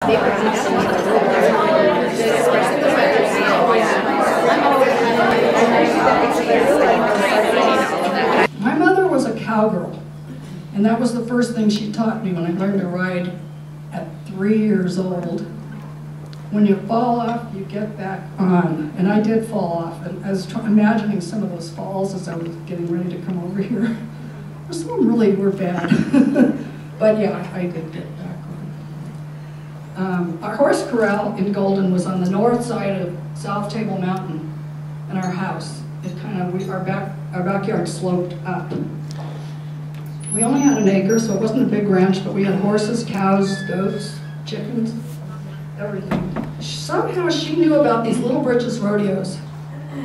My mother was a cowgirl, and that was the first thing she taught me when I learned to ride at 3 years old. When you fall off, you get back on. And I did fall off, and I was imagining some of those falls as I was getting ready to come over here. Some of them really were bad. But yeah, I did get back on. Our horse corral in Golden was on the north side of South Table Mountain, and our house. It kind of, our backyard sloped up. We only had an acre, so it wasn't a big ranch, but we had horses, cows, goats, chickens, everything. Somehow she knew about these Little Britches Rodeos.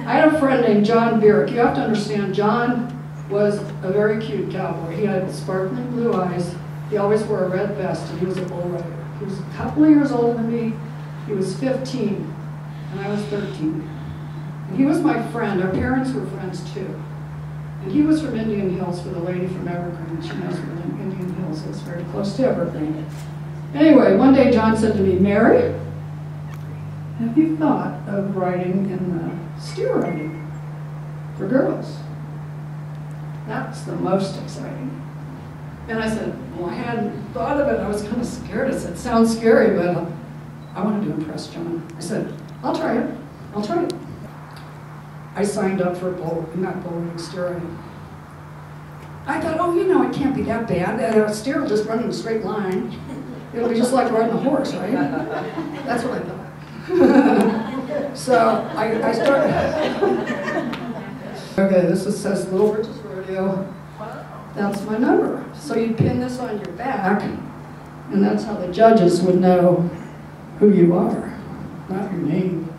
I had a friend named John Bierk. You have to understand, John was a very cute cowboy. He had sparkling blue eyes. He always wore a red vest, and he was a bull rider. He was a couple of years older than me. He was 15, and I was 13. And he was my friend. Our parents were friends, too. And he was from Indian Hills for the lady from Evergreen. She knows where Indian Hills is, very close to Evergreen. Anyway, one day John said to me, "Mary, have you thought of riding in the steer riding for girls? That's the most exciting." And I said, well, I hadn't thought of it. I was kind of scared. I said, sounds scary, but I wanted to impress John. I said, I'll try it. I'll try it. I signed up for bull steer riding. I thought, oh, you know, it can't be that bad. A steer will just run in a straight line. It'll be just like riding a horse, right? That's what I thought. So I started. Okay, this says Little Britches Rodeo. That's my number. So you pin this on your back, and that's how the judges would know who you are, not your name.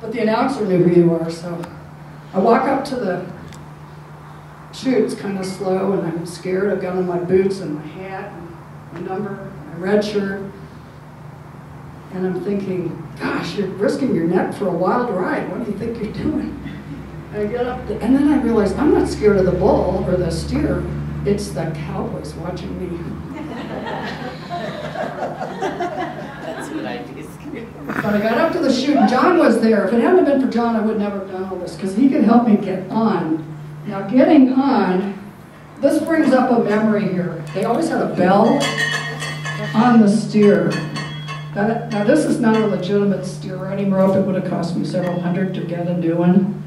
But the announcer knew who you are, so I walk up to the chute. It's kind of slow, and I'm scared. I've got on my boots and my hat and my number, my red shirt, and I'm thinking, gosh, you're risking your neck for a wild ride. What do you think you're doing? And I get up, and then I realize I'm not scared of the bull or the steer. It's the cowboys watching me. That's what I'd be scared. But I got up to the chute, and John was there. If it hadn't been for John, I would never have done all this, because he could help me get on. Now, getting on, this brings up a memory here. They always had a bell on the steer. Now, this is not a legitimate steer riding rope. It would have cost me several hundred to get a new one.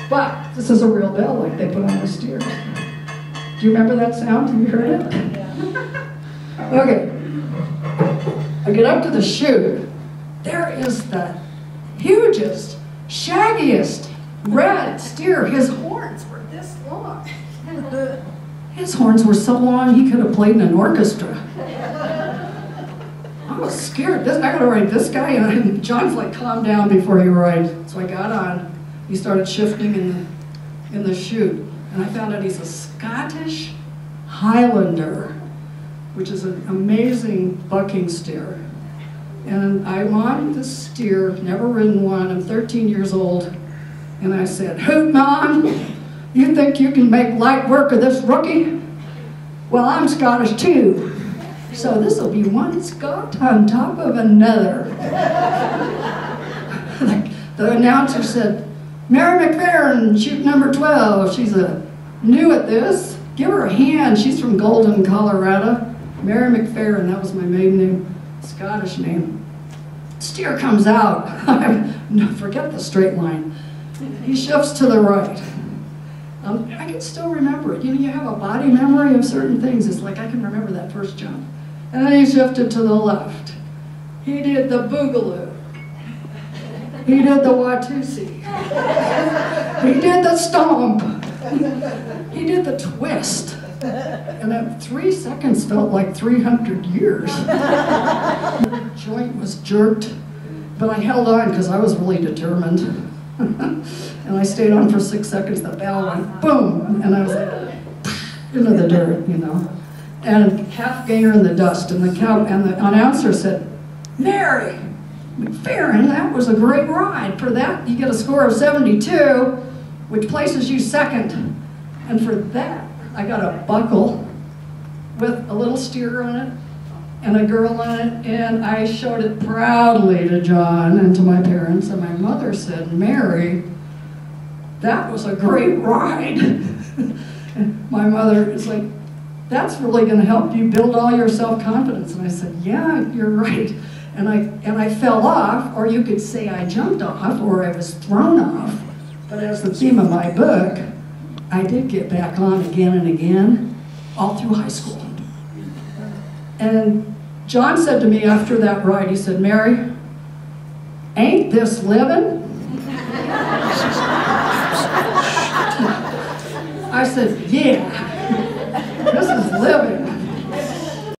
But this is a real bell like they put on the steer. Do you remember that sound? Have you heard it? Yeah. Okay. I get up to the chute. There is the hugest, shaggiest red steer. His horns were this long. His horns were so long he could have played in an orchestra. I was scared. I gotta ride this guy, and John's like, calm down before you ride. So I got on. He started shifting in the chute, and I found out he's a Scottish Highlander, which is an amazing bucking steer. And I'm on the steer, never ridden one. I'm 13 years old, and I said, "Hoot, Mom, you think you can make light work of this rookie? Well, I'm Scottish too, so this will be one Scot on top of another." The announcer said, "Mary McFerrin, chute number 12. She's new at this. Give her a hand. She's from Golden, Colorado." Mary McFerrin, that was my maiden name, Scottish name. Steer comes out. No, forget the straight line. He shifts to the right. I can still remember it. You know, you have a body memory of certain things. It's like I can remember that first jump. And then he shifted to the left. He did the boogaloo. He did the Watusi. He did the stomp. He did the twist. And that 3 seconds felt like 300 years. The joint was jerked, but I held on because I was really determined. And I stayed on for 6 seconds. The bell went boom, and I was like, into the dirt, you know. And half gainer in the dust. And the announcer said, "Mary McFerrin, that was a great ride. For that, you get a score of 72, which places you second. And for that, I got a buckle with a little steer on it, and a girl in it, and I showed it proudly to John and to my parents, and my mother said, "Mary, that was a great ride." And my mother is like, "That's really going to help you build all your self-confidence." And I said, "Yeah, you're right." And I fell off, or you could say I jumped off, or I was thrown off. But as the theme of my book, I did get back on again and again, all through high school. And John said to me after that ride, he said, "Mary, ain't this living?" I said, "Yeah, this is living."